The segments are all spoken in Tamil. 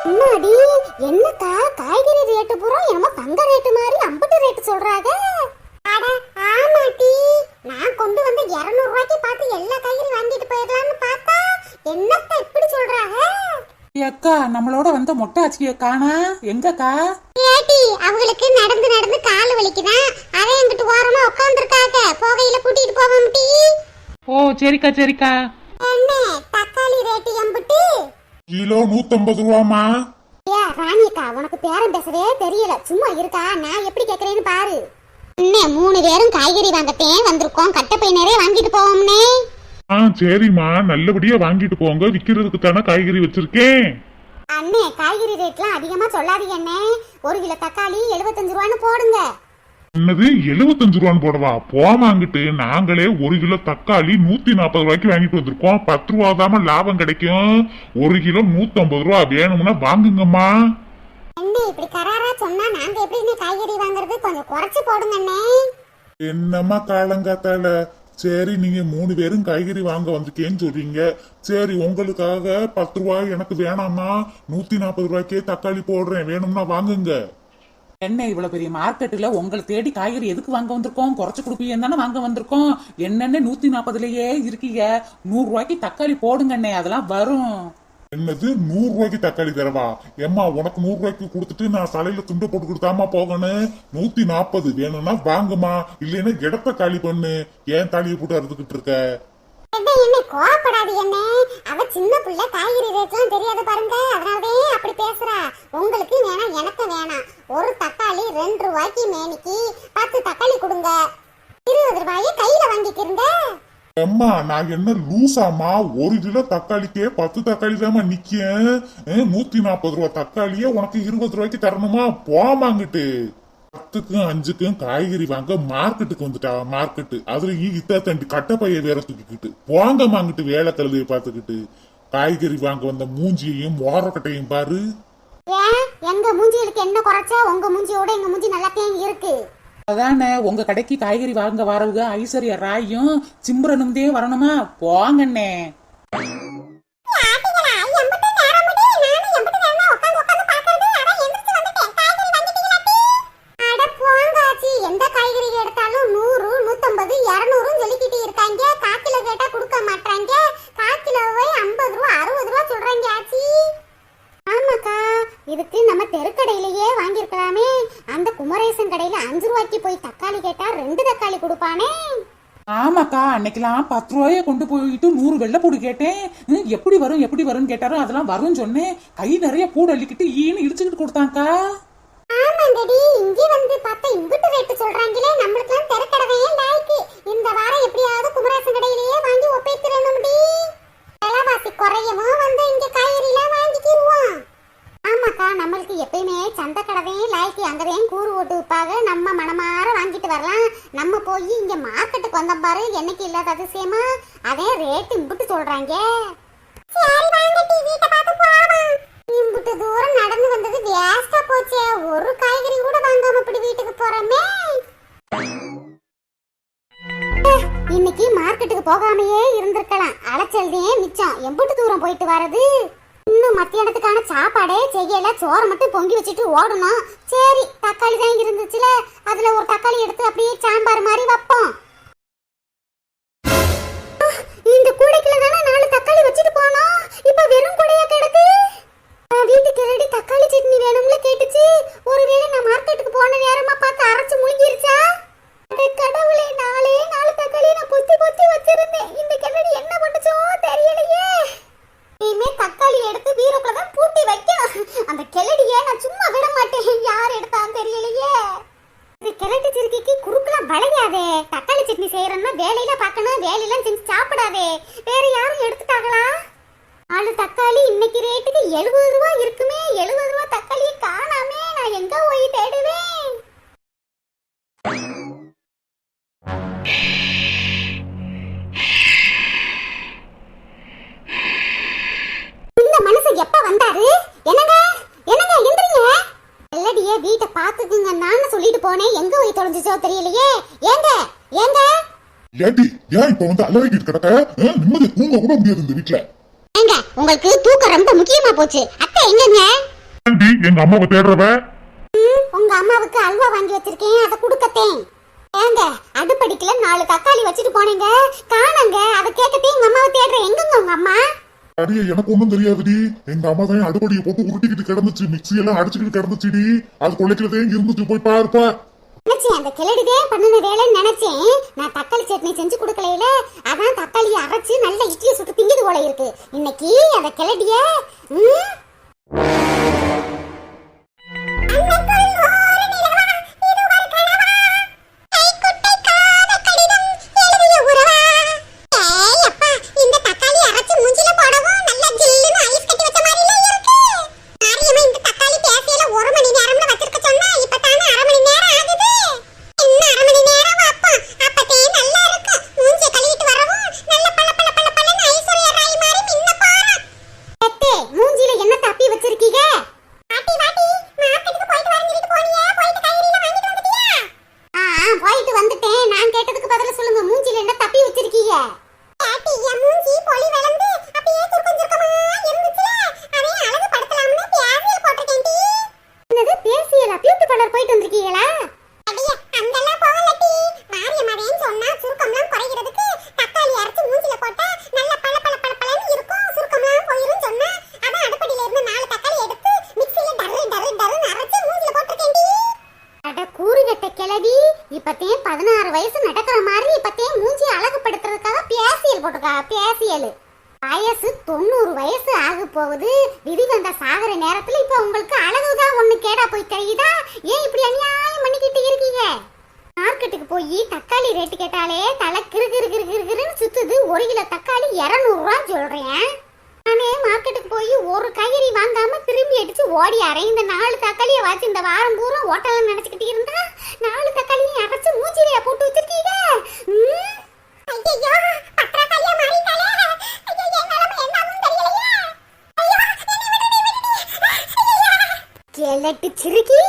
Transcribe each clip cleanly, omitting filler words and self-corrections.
முன்னாடி என்னக்கா காய்கறி ரேட்டு பூரா என்னமோ தங்க ரேட்டு மாதிரி அம்பட்டு ரேட்டு சொல்றாங்க. அட ஆமாட்டி, நான் கொண்டு வந்து 200 ரூபாய்க்கு பார்த்து எல்லா காய்கறி வாங்கிட்டு போயிடலாம்னு பார்த்தா என்னத்த இப்படி சொல்றாங்க. அக்கா நம்மளோட வந்த மொட்டை ஆச்சிய காணா எங்கக்கா? ஏட்டி அவங்களுக்கு நடந்து நடந்து கால் வலிக்குதான், அதை எங்கிட்டு ஓரமா உட்காந்துருக்காங்க. போகையில கூட்டிட்டு போவோம் டி. ஓ சரிக்கா சரிக்கா. என்ன தக்காளி ரேட்டு எம்புட்டு? கிலோ 150 ரூபாமா. ஏ ராணியக்கா, உனக்கு பேரம் பேசவே தெரியல, சும்மா இருக்கா? நான் எப்படி கேக்குறேன்னு பாரு. இன்னும் 3 பேரும் காய்கறி வாங்கத்தேன் வந்திருக்கோம், கட்ட பை நிறைய வாங்கிட்டு போவோம்னே. சரிம்மா, நல்லபடியா வாங்கிட்டு போங்க, விக்கிறதுக்கு தானே காய்கறி வச்சிருக்கேன். அண்ணே காய்கறி ரேட்லாம் அதிகமா சொல்லாதீங்க அண்ணே. 1 கிலோ தக்காளி 75 ரூபான்னு போடுங்க. என்னது 75 ரூபான்னு போடவா? போமாங்கிட்டு நாங்களே 1 கிலோ தக்காளி 140 ரூபாய்க்கு வாங்கிட்டு வந்திருக்கோம். 10 ரூபா தான் லாபம் கிடைக்கும். 1 கிலோ 150 ரூபா, வேணும்னா வாங்குங்கம்மா. அண்ணே இப்படி கராரா சொன்னா நாங்க எப்படி காய்கறி வாங்குறது? கொஞ்சம் குறைச்சு போடுங்க அண்ணே. என்னம்மா காலங்காத்தால? சரி, நீங்க 3 பேரும் காய்கறி வாங்க வந்திருக்கேன்னு சொல்றீங்க. சரி, உங்களுக்காக 10 ரூபாய் எனக்கு வேணாமா, 140 ரூபாய்க்கே தக்காளி போடுறேன், வேணும்னா வாங்குங்க. என்ன இவ்வளவு பெரிய மார்க்கெட்டுல உங்களை தேடி காய்கறி எதுக்கு வாங்க வந்திருக்கோம்? குறைச்சு கொடுப்பீங்கன்னு தானே வாங்க வந்திருக்கோம். என்னென்ன 140லயே இருக்கீங்க, 100 ரூபாய்க்கு தக்காளி போடுங்க அண்ணே, அதெல்லாம் வரும். என்னது 100 ரூபாய்க்கு தக்காளி தரவா? ஏம்மா, உனக்கு 100 ரூபாய்க்கு கொடுத்துட்டு நான் தலையில துண்டை போட்டு கொடுத்தாமா போகணும். 140 வேணும்னா வாங்குமா, இல்லைன்னா இடத்த காலி பண்ணு. ஏன் தாலியை போட்டு அறுத்துக்கிட்டு இருக்க? என்ன கோவப்படாது என்ன, அவ சின்ன பிள்ளை, காய்கறி ரேட்லாம் தெரியாது பாருங்க, அதனாலதான் அப்படி பேசுறா. உங்களுக்கு வேணாம், எனக்கு வேணாம். ஒரு தக்காளி 2 ரூபாய்க்கு மேனிக்கு 10 தக்காளி கொடுங்க. 20 ரூபாயை கையில வாங்கிக்கிறங்க. அம்மா, நான் என்ன லூசாமா? 1 கிலோ தக்காளிக்கே 10 தக்காளி தாமா நிக்கேன். 140 ரூபா தக்காளியே உனக்கு 20 ரூபாய்க்கு தரணுமா? போமாங்கிட்டு 10க்கும் 5க்கும் காய்கறி வாங்க மார்க்கெட்டுக்கு வந்துட்டா. மார்க்கெட்டு அதுல இத்தண்டி கட்டப்பைய வேற தூக்கிக்கிட்டு போங்க மாங்கிட்டு, வேலை கழுதையை பார்த்துக்கிட்டு. காய்கறி வாங்க வந்த மூஞ்சியையும் ஓரக்கட்டையும் பாரு. ஏன் எங்க மூஞ்சிகளுக்கு என்ன குறைச்சா? உங்க மூஞ்சியோட எங்க மூஞ்சி நல்லாத்தையும் இருக்கு. அதானே, உங்க கடைக்கு காய்கறி வாங்க வரவுக ஐஸ்வர்யா ராயும் சிம்ரனும் தான் வரணுமா? போங்கண்ணே. எந்த காய்கறி எடுத்தாலும் 100, 150, 200 சொல்லிக்கிட்டு இருக்காங்க. காக்கில கேட்டா கொடுக்க மாட்டாங்க. காக்கிலோவை 50 ரூபா 60 ரூபா சொல்றாங்க ஆச்சி. ஆமாக்கா, இதுக்கு நம்ம தெருக்கடையிலேயே வாங்கிருக்கலாமே. அந்த குமரேசன் கடையில 5 ரூபாய்க்கு போய் தக்காளி கேட்டா 2 தக்காளி கொடுப்பானே. ஆமாக்கா, அன்னைக்கெல்லாம் 10 ரூபாய கொண்டு போயிட்டு 100 வெள்ளைப்பூடு கேட்டேன். எப்படி வரும் எப்படி வரும்னு கேட்டாரோ, அதெல்லாம் வரும்னு சொன்னேன். கை நிறைய பூடு அள்ளிக்கிட்டு ஈன்னு இடிச்சுக்கிட்டு கொடுத்தாங்கக்கா. ஆமாங்கடி, இங்க வந்து பார்த்தா இங்கிட்டு ரேட்டு சொல்றாங்களே. நம்மளுக்கு தெருக்கடவையே லாய்க்கு. இந்த வாரம் எப்படியாவது குமரேசன் கடையிலேயே வாங்கி ஒப்பேத்துறணும்டி. விலைவாசி குறையவும் வந்து இங்க காய்கறிலாம் வாங்கிக்கிடுவோம். ஆமாக்கா, நம்மளுக்கு எப்பயுமே சந்தை கடவையே லாய்க்கு. அங்கதான் கூறு ஓட்டு விற்பாக, நம்ம மனமாற வாங்கிட்டு வரலாம். நம்ம போய் இங்க மார்க்கெட்டுக்கு வந்தோம் பாரு, என்னைக்கு இல்லாத அதிசயமா அதே ரேட்டு இம்புட்டு சொல்றாங்க. சரி வாங்க டி, வீட்டை பார்த்து போலாம். இம்புட்டு தூரம் நடந்து வந்தது வேஸ்டா போச்சே. ஒரு காய்கறி கூட வாங்காம இப்படி வீட்டுக்கு போறோமே. இன்னைக்கு மார்க்கெட்டுக்கு போகாமையே இருந்திருக்கலாம். அலைச்சல்தே மிச்சம். எம்புட்டு தூரம் போயிட்டு வரது. இன்னும் மத்தியானத்துக்கான சாப்பாடே செய்யல, சோறு மட்டும் பொங்கி வச்சுட்டு ஓடணும். சரி, தக்காளி தான் இருந்துச்சுல, அதுல ஒரு தக்காளி எடுத்து அப்படியே சாம்பார் மாதிரி வைப்போம். இந்த கூடைக்குள்ள தானே 4 தக்காளி வச்சுட்டு போனோம். இப்ப வெறும் கூடையா கிடக்கு. வீட்டுக்கு ரெடி தக்காளி சட்னி வேணும்ல கேட்டுச்சு. ஒருவேளை நான் மார்க்கெட்டுக்கு போன நேரமா பார்த்து அரைச்சு முழுங்கிருச்சா? கடவுளே, 4 தக்காளி நான் பொத்தி பொத்தி வச்சிருந்தேன். இந்த கிணறு என்ன பண்ணுச்சோ தெரியலையே. இனிமே தக்காளி எடுத்து வீரோக்குள்ள தான் பூட்டி வைக்கணும். அந்த கிளடியே நான் சும்மா விட மாட்டேன். யார் எடுத்தான்னு தெரியலையே. இந்த கிழட்டு சிறுக்கிக்கு குறுக்கெல்லாம் வளையாதே. தக்காளி சட்னி செய்யறோம்னா வேலையில பார்க்கணும், வேலையெல்லாம் செஞ்சு சாப்பிடாதே. வேற யாரும் எடுத்துட்டாங்களா? 4 தக்காளி இன்னைக்கு ரேட்டுக்கு 70 ரூபா இருக்குமே. 70 ரூபா தக்காளியை காணாமே. நான் எங்க போய் தேடுவேன்? இந்த மனுஷன் எப்ப வந்தாரு? என்னங்க என்னங்க எந்திரிங்க. எல்லடியே வீட்டை பாத்துக்குங்க நான் சொல்லிட்டு போனேன். எங்க போய் தொலைஞ்சிச்சோ தெரியலையே. ஏங்க ஏங்க ஏடி, ஏன் இப்ப வந்து அலறிக்கிட்டு கிடக்க? நிம்மதி தூங்க கூட முடியாது இந்த வீட்டுல. ஏங்க, உங்களுக்கு தூக்கம் ரொம்ப முக்கியமா போச்சு. அத்தை எங்கங்க? ஏண்டி எங்க அம்மாவை தேடுறவ? உங்க அம்மாவுக்கு அல்வா வாங்கி வச்சிருக்கேன், அதை குடுக்கத்தேன். ஏங்க அடுப்படிக்கல 4 தக்காளி வச்சுட்டு போனீங்க, காணங்க. அதை கேட்கத்தே எங்க அம்மாவை தேடுறேன். எங்கங்க உங்க அம்மா? அடியே எனக்கு ஒண்ணும் தெரியாதுடி. எங்க அம்மா தான் அடுப்படியை போட்டு உருட்டிக்கிட்டு கிடந்துச்சு, மிக்சி எல்லாம் அடிச்சுக்கிட்டு கிடந்துச்சுடி. அது கொள்ளைக்கிறதே இருந்துச்சு, போய் பாருப்பா. நினைச்சேன் அந்த கிளடிதே பண்ணின வேலைன்னு நினைச்சேன். நான் தக்காளி சட்னி செஞ்சு கொடுக்கலையில, அதான் தக்காளியை அரைச்சு நல்ல இட்லியை சுட்டு திங்குது போல இருக்கு. இன்னைக்கு அந்த கிளடிய இப்பத்தே 16 வயசு நடக்கிற மாதிரி இப்பத்தே மூஞ்சி அழகுபடுத்துறதுக்காக பேசியல் போட்டுக்கா. பேசியல் வயசு 90 வயசு ஆக போகுது. விதி வந்த சாகர நேரத்துல இப்ப உங்களுக்கு அழகுதான் ஒண்ணு கேடா போய் தெரியுதா? ஏன் இப்படி அநியாயம் பண்ணிக்கிட்டு இருக்கீங்க? மார்க்கெட்டுக்கு போய் தக்காளி ரேட்டு கேட்டாலே தலை கிரு கிரு கிரு கிருன்னு சுத்துது. 1 கிலோ தக்காளி 200 ரூபாய் சொல்றேன். நானே மார்க்கெட்டுக்கு போய் ஒரு காய்கறி வாங்காம திரும்பி அடிச்சு ஓடி அரை. இந்த 4 தக்காளியை வச்சு இந்த வாரம் பூரா ஓட்டலாம் நினைச்சுக்கிட்டு இருந்தா 4 தக்காளியை அரைச்சு மூச்சிலையா போட்டு வச்சிருக்கீங்க. ஐயோ பத்திரக்காளியா மாறிட்டாலே. ஐயோ என் நிலைமை என்னன்னு தெரியலையே. கேளட்டு சிறுக்கி,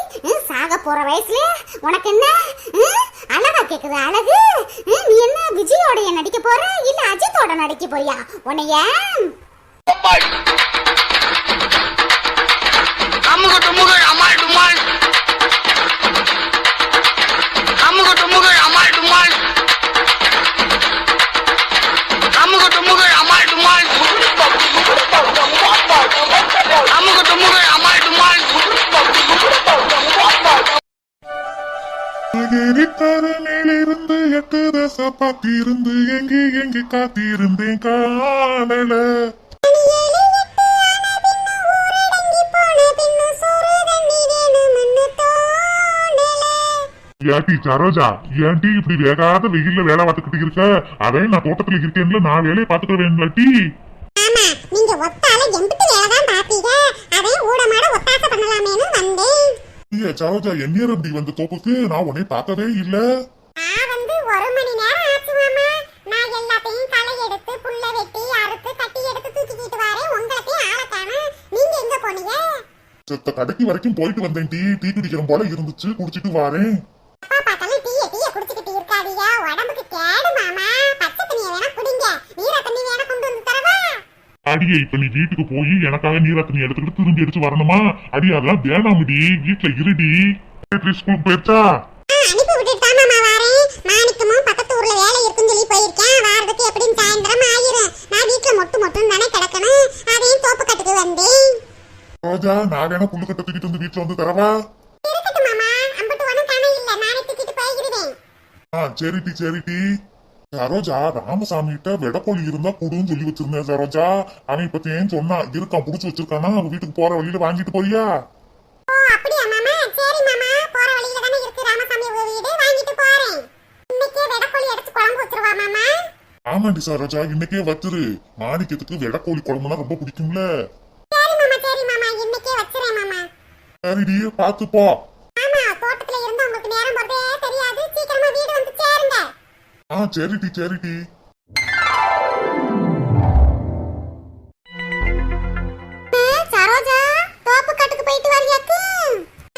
சாக போற வயசுல உனக்கு என்ன அழகா கேக்குது அழகு? நீ என்ன விஜயோடைய நடிக்க போற இல்ல அஜித்தோட நடிக்க போறியா? உன்னைய மேலிருந்து 8 தசை பார்த்திருந்து எங்கே எங்கே காத்திருந்தேன் காணல. ஏட்டி சரோஜா, ஏன்டி இப்படி வேகாத வெயில்ல வேலை பார்த்துக்கிட்டு இருக்க? அதே நான் தோட்டத்துல இருக்கேன்ல, நான் வேலையை பார்த்துக்க வேணும்லட்டி. ஆமா, நீங்க ஒத்தால எம்பிட்டு வேலை தான் பாத்தீங்க. அதே ஊடமாட ஒத்தாசை பண்ணலாமேன்னு வந்தேன். ஏ சரோஜா, எந்நேரம் இப்படி வந்த தோப்புக்கு நான் உன்னை பார்க்கவே இல்ல. நான் வந்து 1 மணி நேரம் ஆச்சு மாமா. நான் எல்லாத்தையும் களை எடுத்து புல்ல வெட்டி அறுத்து கட்டி எடுத்து தூக்கிட்டு வரேன். உங்களுக்கு ஆளை காணோம். நீங்க எங்க போனீங்க? செத்த கடைக்கு வரைக்கும் போயிட்டு வந்தேன். டீ குடிக்கிற போல இருந்துச்சு, குடிச்சிட்டு வாரேன். அப்பா பார்த்தாலும் டீய குடிச்சிட்டு இருக்காதீங்க, உடம்புக்கு கேடு மாமா. பச்சை தண்ணியை வேணா குடிங்க, நீர தண்ணி வேணா கொண்டு வந்து தரவா? அடியே, இப்ப நீ வீட்டுக்கு போய் எனக்காக நீரா தண்ணி எடுத்துக்கிட்டு திரும்பி அடிச்சு வரணுமா? அடி அதெல்லாம் வேணாமுடி, வீட்டுல இருடி. ஸ்கூலுக்கு போயிருச்சா? அனுப்பி விட்டுட்டு தான் மாமா வரேன். மாணிக்கமும் பக்கத்து ஊர்ல வேலை இருக்குன்னு சொல்லி போயிருக்கேன். வாரத்துக்கு எப்படியும் சாயந்தரம் ஆயிரும். நான் வீட்டுல மொட்டு தானே கிடக்கணும். அதையும் தோப்பு கட்டுக்கு வந்தேன். ரோஜா, நான் வேணா புல்லு கட்ட தூக்கிட்டு வந்து வீட்டுல வந்து தரவா? இருக்கட்டும் மாமா, அம்பட்டு ஒண்ணும் தானே இல்ல, நானே தூக்கிட்டு போய்கிறேன். சரிடி சரிடி. சரோஜா, ராமசாமி கிட்ட வெடக்கோழி இருந்தா கொடுன்னு சொல்லி வச்சிருந்தேன் சரோஜா. அவன் இப்ப ஏன் சொன்னா இருக்கான், புடிச்சு வச்சிருக்கானா? அவன் வீட்டுக்கு போற வழியில வாங்கிட்டு போறியா? ஓ அப்படியா மாமா? சரி மாமா, போற வழியில தானே இருக்கு ராமசாமி வீடு, வாங்கிட்டு போறேன். இன்னைக்கே வெடக்கோழி எடுத்து குழம்பு வச்சிருவா மாமா? ஆமாண்டி சரோஜா, இன்னைக்கே வச்சிரு. மாணிக்கத்துக்கு வெடக்கோழி குழம்புனா ரொம்ப பிடிக்கும்ல. சரி மாமா, இன்னைக்கே வச்சிரேன் மாமா. சரிடி, பாத்து போ. ஆமா, தோட்டத்துல இருந்து உங்களுக்கு நேரம் போறதே தெரியாது. சீக்கிரமா வீடு வந்து சேருங்க. சரிடி சரிடி. சரோஜா, தோப்பு கட்டுக்கு போயிட்டு வரியாக்கு?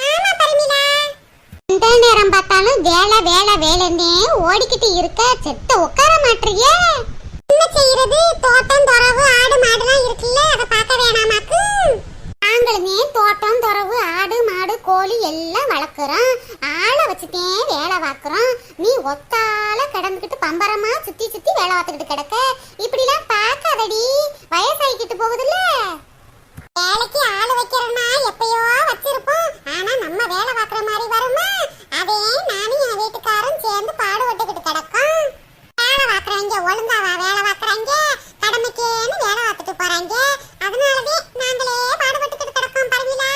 ஆமா பரிமிளா. இந்த நேரம் பார்த்தாலும் வேலை வேலை வேலைன்னே ஓடிக்கிட்டு இருக்க. செத்த உட்கார மாட்டறியே. என்ன செய்யறது? தோட்டம் தொரவு ஆடு மாடுலாம் இருக்குல்ல, அதை பார்க்க வேணாமாக்கு? நாங்களுமே தோட்டம் தொரவு வளர்க்குறோம், ஆளை வச்சுட்டேன் வேலை பார்க்குறோம். நீ ஒத்தால கிடந்துக்கிட்டு பம்பரமா சுத்தி சுத்தி வேலை பார்த்துக்கிட்டு கிடக்க. இப்படிலாம் பார்க்காதடி, வயசாகிக்கிட்டு போகுதுல்ல. வேலைக்கு ஆளு வைக்கிறோம்னா எப்பயோ வச்சிருப்போம். ஆனா நம்ம வேலை பார்க்குற மாதிரி வருமா? அதே நானும் என் வீட்டுக்காரன் சேர்ந்து பாடுபட்டுக்கிட்டு கிடக்கும். வேலை பார்க்குறவங்க ஒழுங்காவா வேலை பார்க்குறாங்க? கடமைக்கேன்னு வேலை பார்த்துட்டு போறாங்க. அதனாலவே நாங்களே பாடுபட்டுக்கிட்டு கிடக்கோம். பரவிலா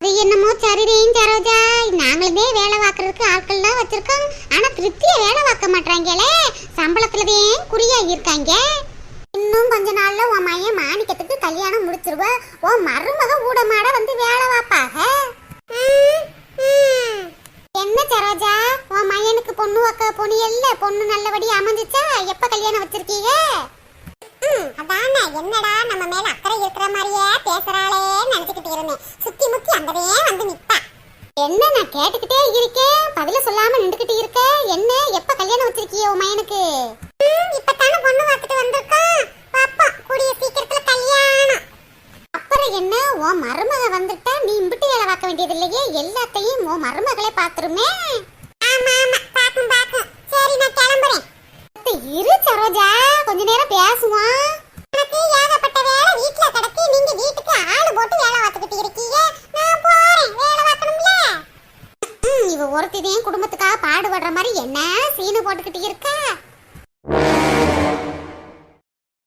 அது என்னமோ சரிதேன் சரோஜா, நாங்களுமே வேலை பார்க்கறதுக்கு ஆட்கள்லாம் வச்சிருக்கோம். ஆனா திருப்தியா வேலை பார்க்க மாட்டாங்களே, சம்பளத்துலதான் குறியா இருக்காங்க. இன்னும் கொஞ்ச நாள்ல உன் மையன் மாணிக்கத்துக்கு கல்யாணம் முடிச்சிருவ. உன் மருமக ஊடமாட வந்து வேலை வாப்பாக. என்ன சரோஜா, உன் மையனுக்கு பொண்ணு வைக்க பொண்ணியல்ல, பொண்ணு நல்லபடி அமைஞ்சிச்சா? எப்ப கல்யாணம் வச்சிருக்கீங்க? அதானே, என்னடா நம்ம மேல அக்கறை இருக்கிற மாதிரியே பேசுறாளே நினைச்சுக்கிட்டு இருந்தேன். சுத்தி முத்தி அங்கவே வந்து நிப்பா. என்ன நான் கேட்டுக்கிட்டே இருக்கேன், பதில சொல்லாம நின்றுகிட்டு இருக்க. என்ன, எப்ப கல்யாணம் வச்சிருக்கீங்க உன் மையனுக்கு? இப்பதானே பொண்ணு பார்த்துட்டு வந்திருக்கோம். பாப்பா கூடிய சீக்கிரத்துல கல்யாணம். அப்புறம் என்ன, உன் மருமக வந்துட்டா நீ இம்பிட்டு வேலை பார்க்க வேண்டியது இல்லையே, எல்லாத்தையும் உன் மருமகளே பாத்துருமே. ஆமா ஆமா, பாக்கும் பாக்கும். சரி நான் கிளம்புறேன். இரு சரோஜா, கொஞ்ச நேரம் பேசுவோம். எனக்கு ஏகப்பட்ட வேலை வீட்டுல கிடக்கு. நீங்க வீட்டுக்கு ஆளு போட்டு வேலை பார்த்துக்கிட்டு இருக்கீங்க. நான் போறேன், வேலை பார்க்கணும்ல. இவ ஒருத்திதான் குடும்பத்துக்காக பாடுபடுற மாதிரி என்ன சீனு போட்டுக்கிட்டு இருக்கா?